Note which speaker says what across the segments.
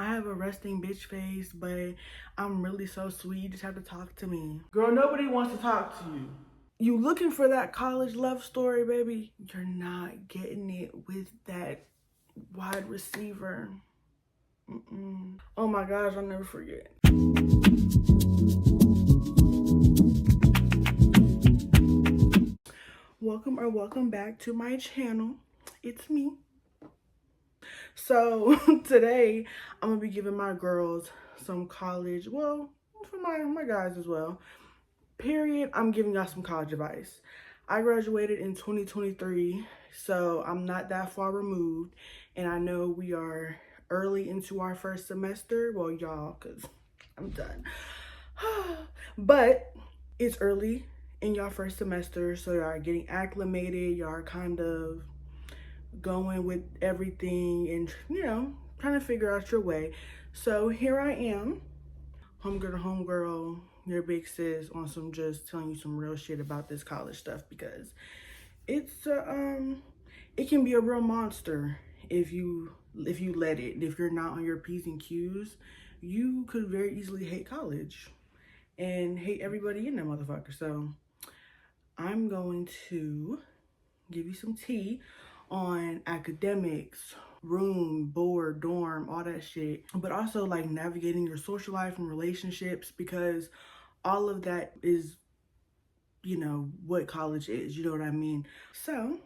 Speaker 1: I have a resting bitch face, but I'm really so sweet. You just have to talk to me. Girl, nobody wants to talk to you. You looking for that college love story, baby? You're not getting it with that wide receiver. Oh my gosh, I'll never forget. Welcome back to my channel. It's me. So today I'm gonna be giving my girls some college, well, for my guys as well. Period. I'm giving y'all some college advice. I graduated in 2023, so I'm not that far removed, and I know we are early into our first semester. Well, y'all, because I'm done. But it's early in y'all first semester, so y'all are getting acclimated. Y'all are kind of going with everything and, trying to figure out your way. So here I am, homegirl to homegirl, your big sis, on some just telling you some real shit about this college stuff, because it's it can be a real monster if you let it. If you're not on your P's and Q's, you could very easily hate college and hate everybody in that motherfucker. So I'm going to give you some tea on academics, room, board, dorm, all that shit, but also like navigating your social life and relationships, because all of that is, what college is, you know what I mean? So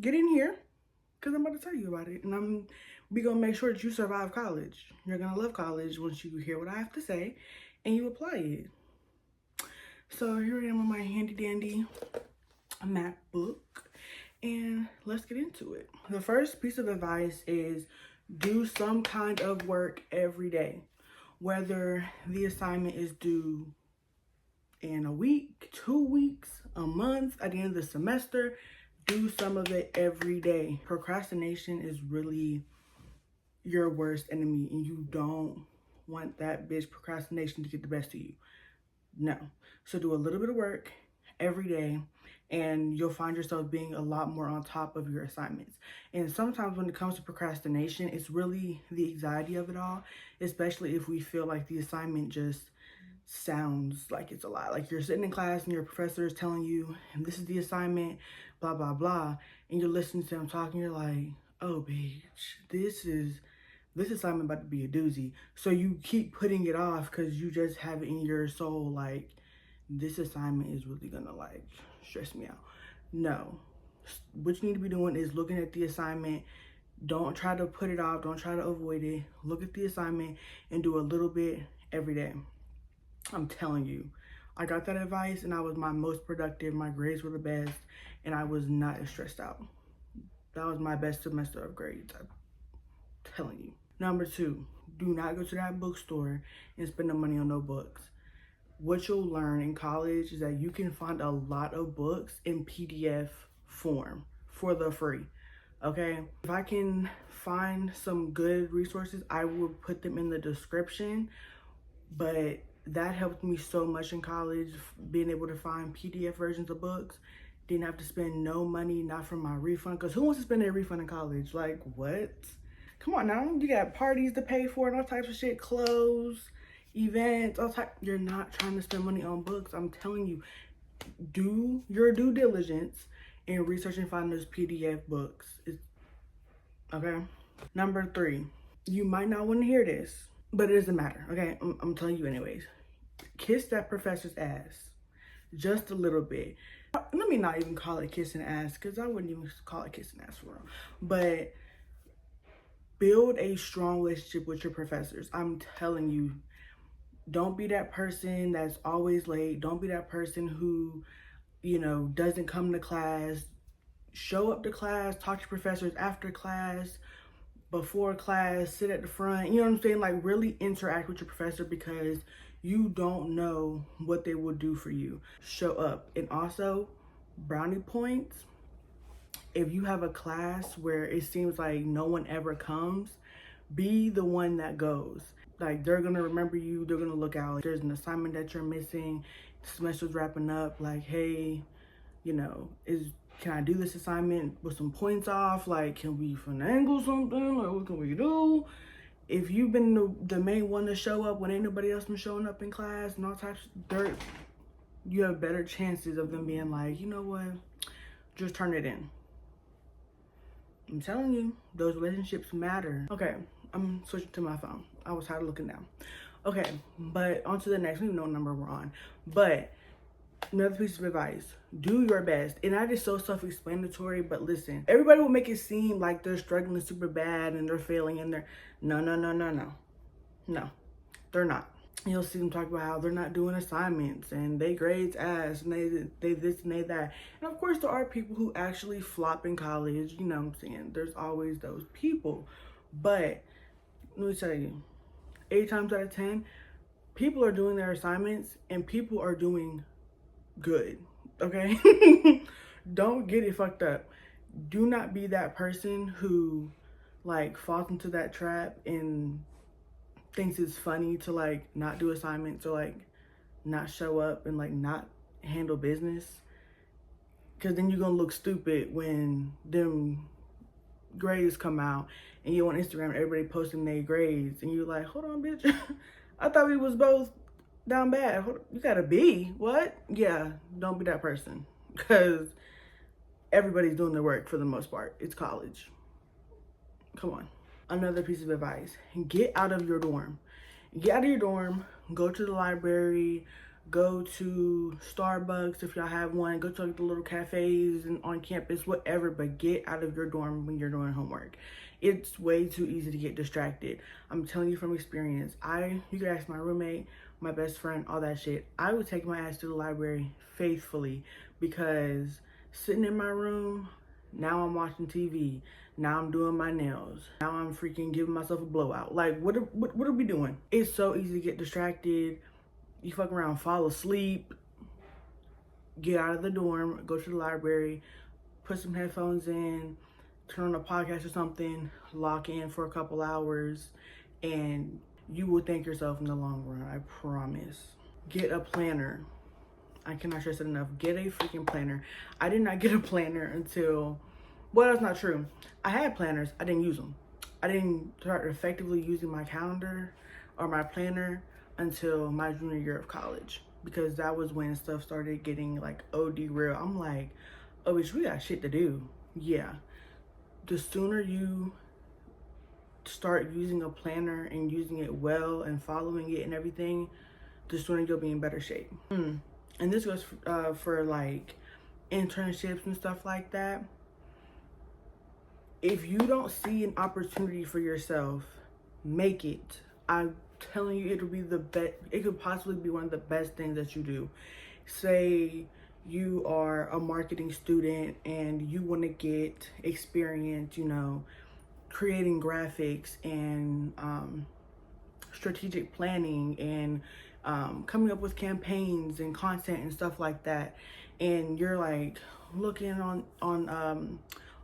Speaker 1: get in here, because I'm about to tell you about it, and we gonna make sure that you survive college. You're gonna love college once you hear what I have to say and you apply it. So here I am on my handy dandy MacBook, and let's get into it. The first piece of advice is do some kind of work every day. Whether the assignment is due in a week, 2 weeks, a month, at the end of the semester, do some of it every day. Procrastination is really your worst enemy, and you don't want that bitch procrastination to get the best of you. No. So do a little bit of work every day, and you'll find yourself being a lot more on top of your assignments. And sometimes when it comes to procrastination, it's really the anxiety of it all, especially if we feel like the assignment just sounds like it's a lot. Like you're sitting in class and your professor is telling you, and this is the assignment, blah, blah, blah. And you're listening to them talking, you're like, oh, bitch, this assignment about to be a doozy. So you keep putting it off because you just have it in your soul, like, this assignment is really gonna like stress me out. No, what you need to be doing is looking at the assignment. Don't try to put it off. Don't try to avoid it. Look at the assignment and do a little bit every day. I'm telling you, I got that advice and I was my most productive. My grades were the best and I was not as stressed out. That was my best semester of grades, I'm telling you. Number 2, do not go to that bookstore and spend the money on no books. What you'll learn in college is that you can find a lot of books in PDF form for the free, okay? If I can find some good resources, I will put them in the description, but that helped me so much in college, being able to find PDF versions of books. Didn't have to spend no money, not from my refund, because who wants to spend their refund in college? Like, what? Come on now, you got parties to pay for and all types of shit, clothes, events, all type. You're not trying to spend money on books. I'm telling you, do your due diligence in researching and finding those PDF books. Okay. Number 3, you might not want to hear this, but it doesn't matter. Okay, I'm telling you anyways. Kiss that professor's ass, just a little bit. Let me not even call it kissing ass, because I wouldn't even call it kissing ass for real. But build a strong relationship with your professors. I'm telling you. Don't be that person that's always late. Don't be that person who, doesn't come to class. Show up to class, talk to professors after class, before class, sit at the front. You know what I'm saying? Like, really interact with your professor, because you don't know what they will do for you. Show up. And also, brownie points. If you have a class where it seems like no one ever comes, be the one that goes. Like, they're gonna remember you, they're gonna look out. Like, there's an assignment that you're missing, the semester's wrapping up, like, hey, is Can I do this assignment with some points off? Like, can we finagle something? Like, what can we do? If you've been the main one to show up when ain't nobody else been showing up in class and all types of dirt, you have better chances of them being like, you know what, just turn it in. I'm telling you, those relationships matter. Okay, I'm switching to my phone. I was tired of looking down. Okay, but on to the next. We don't even know what number we're on. But another piece of advice, do your best. And that is so self-explanatory, but listen, everybody will make it seem like they're struggling super bad and they're failing and they're, no, they're not. You'll see them talk about how they're not doing assignments and they grades ass and they this and they that. And of course there are people who actually flop in college, you know what I'm saying? There's always those people. But let me tell you, 8 times out of 10, people are doing their assignments and people are doing good, okay? Don't get it fucked up. Do not be that person who like falls into that trap and thinks it's funny to like not do assignments or like not show up and like not handle business, because then you're gonna look stupid when them grades come out and you on Instagram everybody posting their grades and you're like, hold on bitch, I thought we was both down bad. You got a B. What? Yeah, don't be that person, because everybody's doing their work for the most part. It's college. Come on. Another piece of advice, get out of your dorm. Get out of your dorm, go to the library, go to Starbucks if y'all have one, go to like the little cafes and on campus, whatever, but get out of your dorm when you're doing homework. It's way too easy to get distracted. I'm telling you from experience. You could ask my roommate, my best friend, all that shit. I would take my ass to the library faithfully, because sitting in my room, now I'm watching TV. Now I'm doing my nails. Now I'm freaking giving myself a blowout. Like, what are we doing? It's so easy to get distracted. You fuck around, fall asleep, get out of the dorm, go to the library, put some headphones in, turn on a podcast or something, lock in for a couple hours, and you will thank yourself in the long run, I promise. Get a planner. I cannot stress it enough. Get a freaking planner. I did not get a planner until, well, that's not true. I had planners, I didn't use them. I didn't start effectively using my calendar or my planner until my junior year of college, because that was when stuff started getting like OD real. I'm like, oh bitch, we got shit to do. Yeah. The sooner you start using a planner and using it well and following it and everything, the sooner you'll be in better shape. And this goes for like internships and stuff like that. If you don't see an opportunity for yourself, make it. I'm telling you, it'll be the best. It could possibly be one of the best things that you do. Say you are a marketing student and you want to get experience, you know, creating graphics and strategic planning and coming up with campaigns and content and stuff like that. And you're like looking on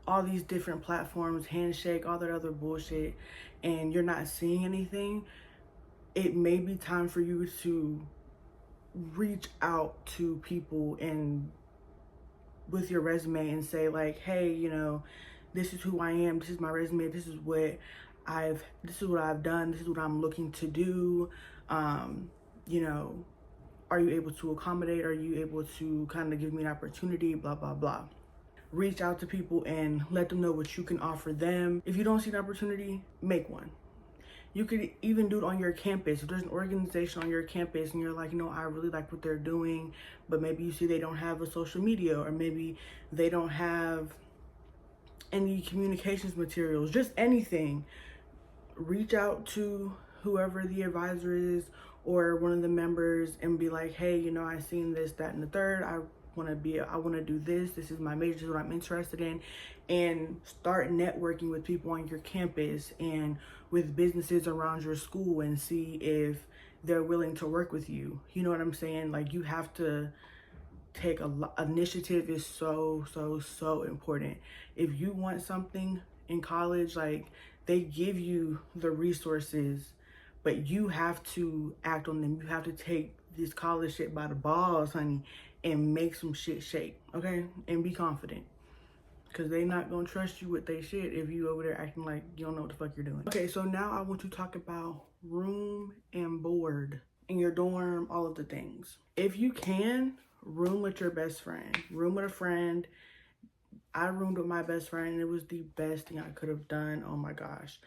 Speaker 1: all these different platforms, Handshake, all that other bullshit, and you're not seeing anything. It may be time for you to reach out to people and with your resume and say like, hey, you know, this is who I am, this is my resume, this is what I've done, this is what I'm looking to do. You know, are you able to accommodate? Are you able to kind of give me an opportunity? Blah, blah, blah. Reach out to people and let them know what you can offer them. If you don't see an opportunity, make one. You could even do it on your campus. If there's an organization on your campus and you're like, you know, I really like what they're doing, but maybe you see they don't have a social media, or maybe they don't have any communications materials, just anything. Reach out to whoever the advisor is or one of the members and be like, hey, you know, I seen this, that, and the third. I want to do this. This is my major, this is what I'm interested in. And start networking with people on your campus and with businesses around your school and see if they're willing to work with you. You know what I'm saying? Like, you have to take initiative is so important. If you want something in college, like, they give you the resources, but you have to act on them. You have to take this college shit by the balls, honey, and make some shit shake, okay? And be confident. Because they not going to trust you with their shit if you over there acting like you don't know what the fuck you're doing. Okay, so now I want to talk about room and board in your dorm, all of the things. If you can, room with your best friend. Room with a friend. I roomed with my best friend and it was the best thing I could have done. Oh my gosh.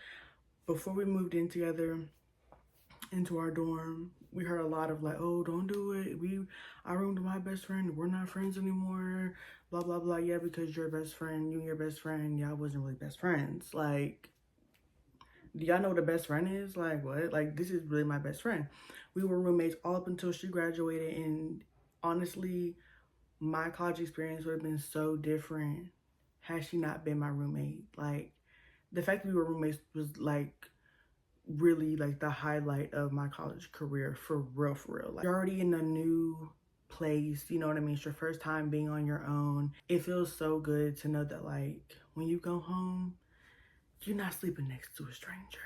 Speaker 1: Before we moved in together into our dorm, we heard a lot of like, oh, don't do it. I roomed with my best friend. We're not friends anymore. Blah, blah, blah. Yeah, because your best friend, you and your best friend, y'all wasn't really best friends. Like, do y'all know what a best friend is? Like, what? Like, this is really my best friend. We were roommates all up until she graduated. And honestly, my college experience would have been so different had she not been my roommate. Like, the fact that we were roommates was like really like the highlight of my college career, for real, for real. Like, you're already in a new place, you know what I mean? It's your first time being on your own. It feels so good to know that like when you go home, you're not sleeping next to a stranger.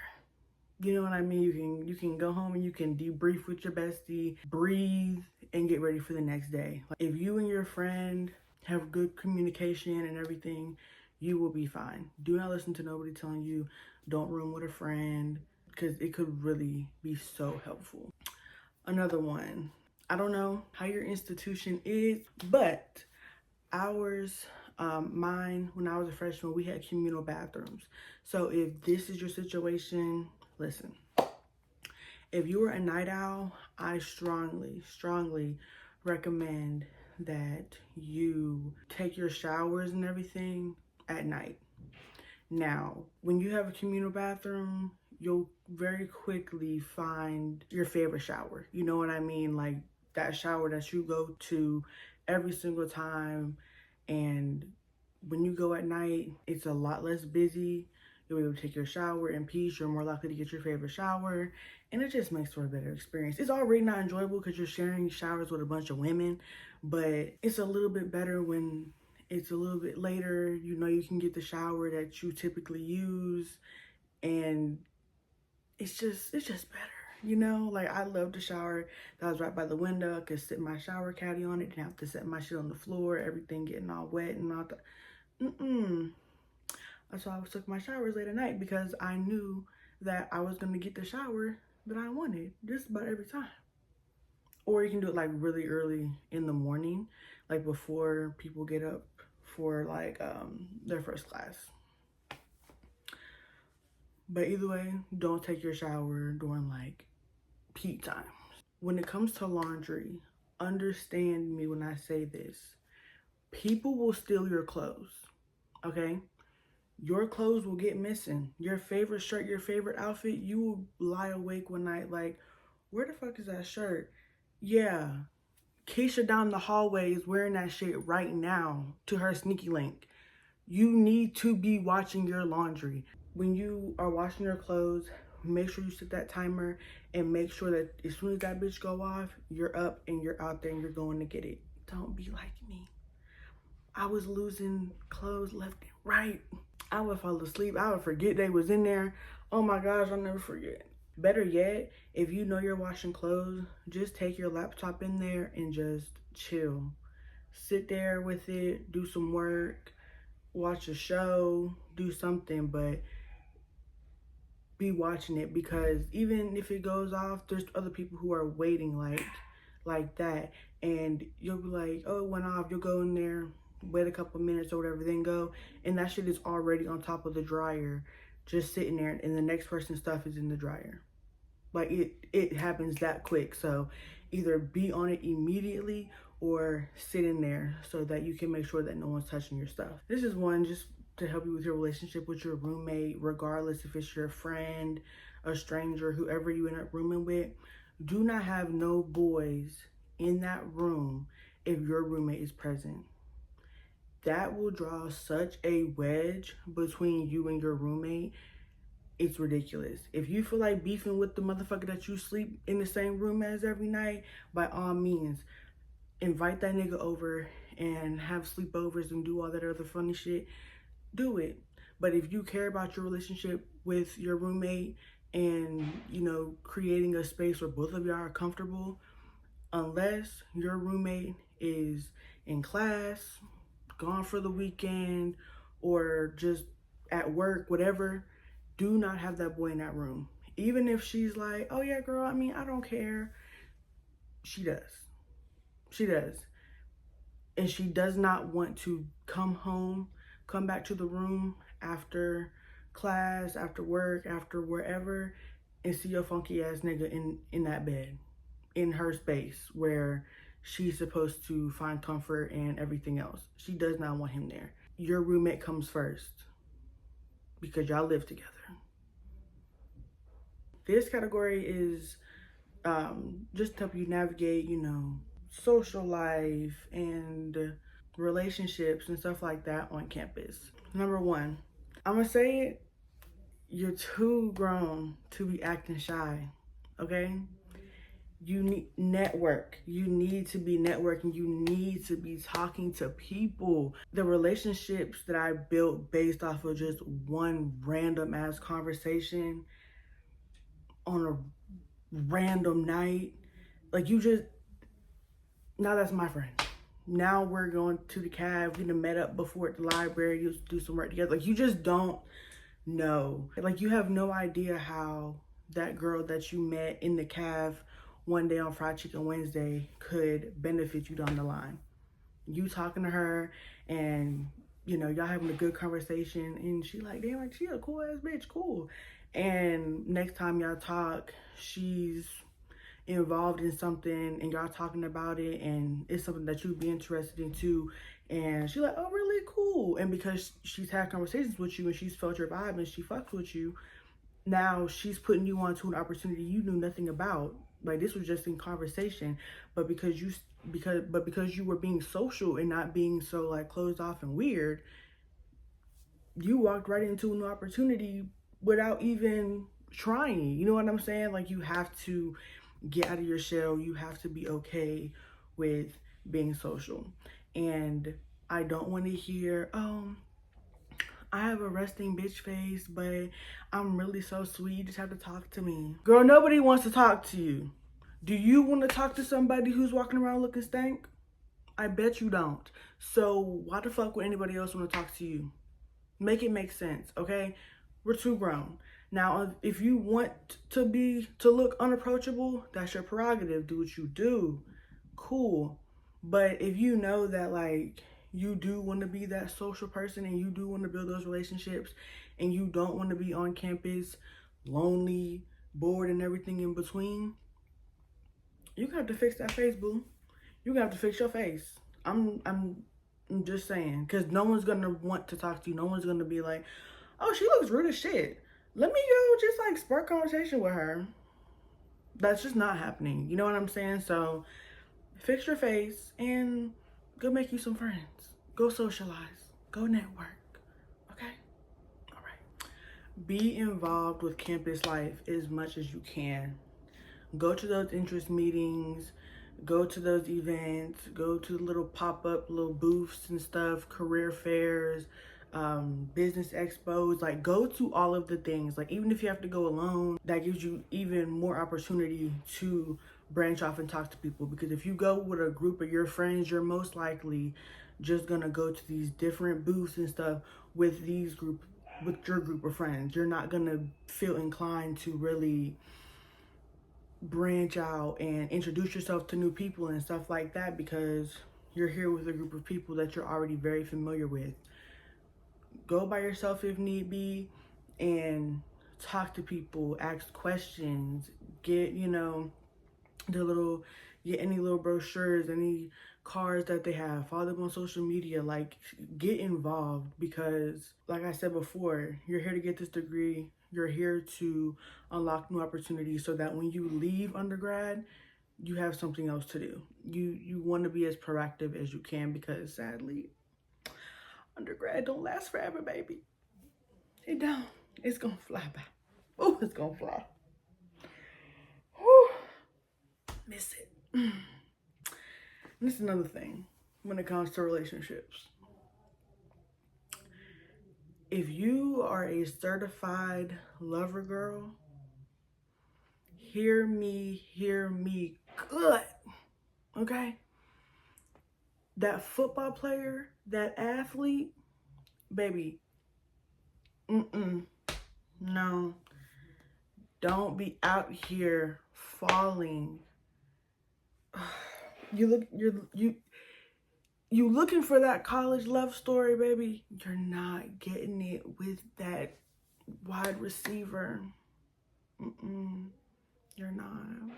Speaker 1: You know what I mean? You can go home and you can debrief with your bestie, breathe, and get ready for the next day. Like, if you and your friend have good communication and everything, you will be fine. Do not listen to nobody telling you don't room with a friend, because it could really be so helpful. Another one, I don't know how your institution is, but ours, mine, when I was a freshman, we had communal bathrooms. So if this is your situation, listen. If you are a night owl, I strongly, strongly recommend that you take your showers and everything at night. Now, when you have a communal bathroom, you'll very quickly find your favorite shower. You know what I mean? Like that shower that you go to every single time. And when you go at night, it's a lot less busy. You'll be able to take your shower in peace. You're more likely to get your favorite shower. And it just makes for a better experience. It's already not enjoyable because you're sharing showers with a bunch of women. But it's a little bit better when it's a little bit later. You know, you can get the shower that you typically use. And it's just better. You know, like I love the shower that was right by the window. I could sit my shower caddy on it. Didn't have to set my shit on the floor. Everything getting all wet and all that. That's why I took my showers late at night, because I knew that I was going to get the shower that I wanted just about every time. Or you can do it like really early in the morning, like before people get up for like their first class. But either way, don't take your shower during like peak times. When it comes to laundry, understand me when I say this. People will steal your clothes, okay? Your clothes will get missing. Your favorite shirt, your favorite outfit, you will lie awake one night like, where the fuck is that shirt? Yeah, Keisha down the hallway is wearing that shit right now to her sneaky link. You need to be watching your laundry. When you are washing your clothes, make sure you set that timer and make sure that as soon as that bitch go off, you're up and you're out there and you're going to get it. Don't be like me. I was losing clothes left and right. I would fall asleep. I would forget they was in there. Oh my gosh, I'll never forget. Better yet, if you know you're washing clothes, just take your laptop in there and just chill. Sit there with it, do some work, watch a show, do something, but be watching it, because even if it goes off, there's other people who are waiting like that, and you'll be like, oh, it went off. You'll go in there, wait a couple minutes or whatever, then go, and that shit is already on top of the dryer, just sitting there, and the next person's stuff is in the dryer. Like it happens that quick. So either be on it immediately or sit in there so that you can make sure that no one's touching your stuff. This is one just to help you with your relationship with your roommate, regardless if it's your friend, a stranger, whoever you end up rooming with. Do not have no boys in that room if your roommate is present. That will draw such a wedge between you and your roommate. It's ridiculous. If you feel like beefing with the motherfucker that you sleep in the same room as every night, by all means, invite that nigga over and have sleepovers and do all that other funny shit. Do it. But if you care about your relationship with your roommate and, you know, creating a space where both of y'all are comfortable, unless your roommate is in class, gone for the weekend, or just at work, whatever, do not have that boy in that room. Even if she's like, oh yeah, girl, I mean, I don't care. She does. She does. And she does not want to come home, come back to the room after class, after work, after wherever, and see your funky ass nigga in that bed, in her space where she's supposed to find comfort and everything else. She does not want him there. Your roommate comes first because y'all live together. This category is just to help you navigate, social life and relationships and stuff like that on campus. Number one, I'm gonna say it, you're too grown to be acting shy, okay? You need network. You need to be networking. You need to be talking to people. The relationships that I built based off of just one random ass conversation on a random night, like now that's my friend. Now we're going to the cave. We done met up before at the library. You do some work together. Like, you just don't know. Like, you have no idea how that girl that you met in the cave one day on Fried Chicken Wednesday could benefit you down the line. You talking to her and, y'all having a good conversation and she like, damn, like, she a cool ass bitch, cool. And next time y'all talk, she's involved in something and y'all talking about it and it's something that you'd be interested in too, and she's like, oh really, cool. And because she's had conversations with you and she's felt your vibe and she fucks with you, now she's putting you onto an opportunity you knew nothing about. Like, this was just in conversation, but because you were being social and not being so like closed off and weird, you walked right into a new opportunity without even trying. You know what I'm saying? Like, you have to get out of your shell. You have to be okay with being social. And I don't want to hear, oh, I have a resting bitch face, but I'm really so sweet. You just have to talk to me. Girl, nobody wants to talk to you. Do you want to talk to somebody who's walking around looking stank? I bet you don't. So why the fuck would anybody else want to talk to you? Make it make sense, okay? We're too grown. Now, if you want to look unapproachable, that's your prerogative. Do what you do. Cool. But if you know that, like, you do want to be that social person and you do want to build those relationships and you don't want to be on campus lonely, bored, and everything in between, you have to fix that face, boo. You have to fix your face. I'm just saying, because no one's gonna want to talk to you. No one's gonna be like, oh, she looks rude as shit, let me go just like spark conversation with her. That's just not happening. You know what I'm saying? So fix your face and go make you some friends. Go socialize. Go network. Okay? All right. Be involved with campus life as much as you can. Go to those interest meetings, go to those events, go to little pop-up little booths and stuff, career fairs, business expos. Like, go to all of the things. Like, even if you have to go alone, that gives you even more opportunity to branch off and talk to people. Because if you go with a group of your friends, you're most likely just gonna go to these different booths and stuff with your group of friends. You're not gonna feel inclined to really branch out and introduce yourself to new people and stuff like that because you're here with a group of people that you're already very familiar with. Go by yourself if need be and talk to people, ask questions, get get any little brochures, any cards that they have, follow them on social media. Like, get involved because, like I said before, you're here to get this degree. You're here to unlock new opportunities so that when you leave undergrad, you have something else to do. You want to be as proactive as you can because sadly, undergrad don't last forever, baby. It don't. It's gonna fly by. Oh, it's gonna fly. Whew. Miss it. This is another thing when it comes to relationships. If you are a certified lover girl, hear me good, okay? That football player, that athlete, Baby, no. Don't be out here falling. You looking for that college love story, baby. You're not getting it with that wide receiver. You're not.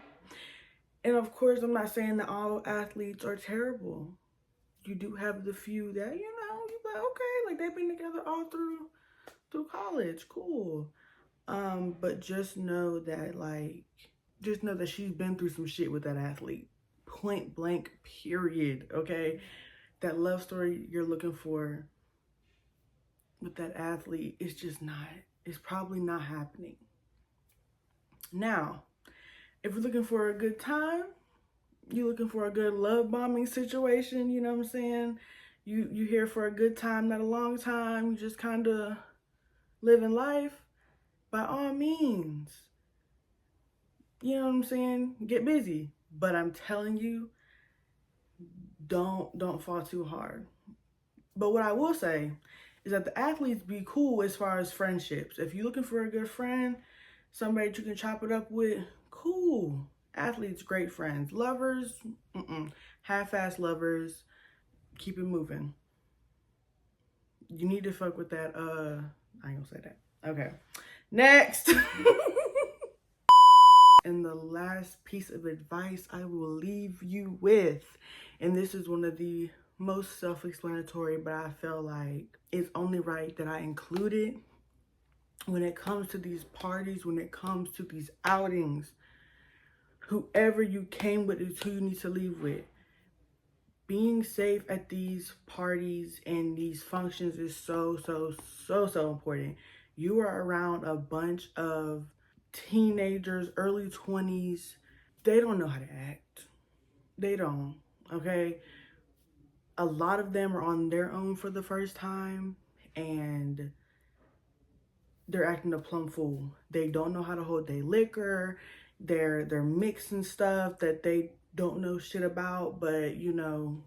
Speaker 1: And of course, I'm not saying that all athletes are terrible. You do have the few that, you like, okay, like they've been together all through college. Cool. But just know that she's been through some shit with that athlete. Point blank, period. Okay? That love story you're looking for with that athlete is just not, it's probably not happening. Now, if you're looking for a good time, you're looking for a good love bombing situation, you know what I'm saying? You here for a good time, not a long time. You just kind of living life. By all means, you know what I'm saying? Get busy. But I'm telling you, don't fall too hard. But what I will say is that the athletes be cool as far as friendships. If you're looking for a good friend, somebody you can chop it up with, cool. Athletes, great friends. Lovers, half-ass lovers. Keep it moving. You need to fuck with that, I ain't gonna say that. Okay. Next. And the last piece of advice I will leave you with, and this is one of the most self-explanatory, but I feel like it's only right that I include it. When it comes to these parties, when it comes to these outings, whoever you came with is who you need to leave with. Being safe at these parties and these functions is so important. You are around a bunch of teenagers, early 20s. They don't know how to act. They don't, okay? A lot of them are on their own for the first time, and they're acting a plumb fool. They don't know how to hold their liquor. They're mixing stuff that they don't know shit about, but YOLO,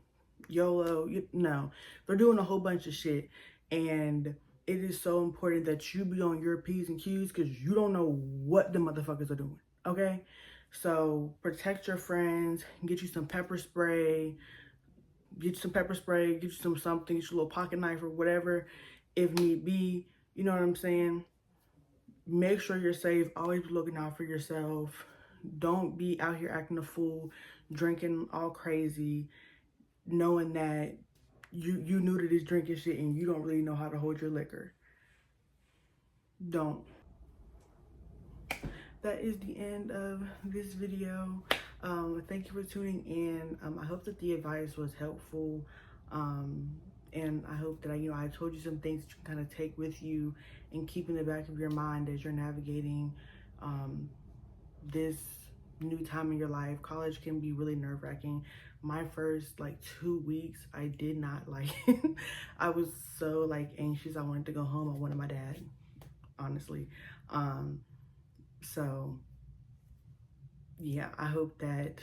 Speaker 1: no. They're doing a whole bunch of shit, and it is so important that you be on your P's and Q's because you don't know what the motherfuckers are doing, okay? So protect your friends, get you some pepper spray, get you some something, get you a little pocket knife or whatever, if need be, you know what I'm saying? Make sure you're safe, always be looking out for yourself. Don't be out here acting a fool, drinking all crazy, knowing that you new to this drinking shit and you don't really know how to hold your liquor. Don't. That is the end of this video. Thank you for tuning in. I hope that the advice was helpful. And I hope that I told you some things that you can kind of take with you and keep in the back of your mind as you're navigating this new time in your life. College can be really nerve-wracking. My first 2 weeks, I did not like it. I was so anxious. I wanted to go home. I wanted my dad, honestly. So yeah, I hope that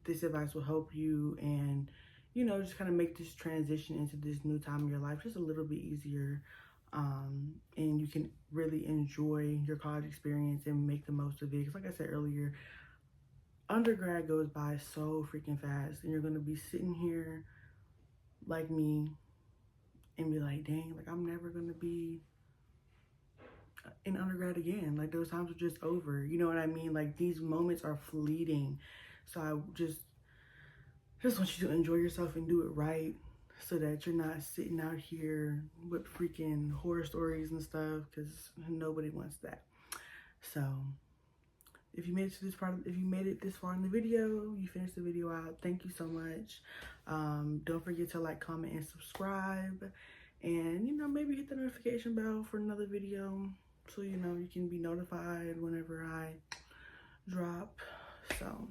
Speaker 1: this advice will help you and just kind of make this transition into this new time in your life just a little bit easier, and you can really enjoy your college experience and make the most of it. Because like I said earlier, undergrad goes by so freaking fast, and you're going to be sitting here like me and be like, dang, I'm never going to be in undergrad again. Those times are just over, you know what I mean? These moments are fleeting. So I just want you to enjoy yourself and do it right, so that you're not sitting out here with freaking horror stories and stuff, because nobody wants that. So if you made it to this part, if you made it this far in the video, you finished the video out, thank you so much. Don't forget to like, comment, and subscribe, and maybe hit the notification bell for another video, so you can be notified whenever I drop. So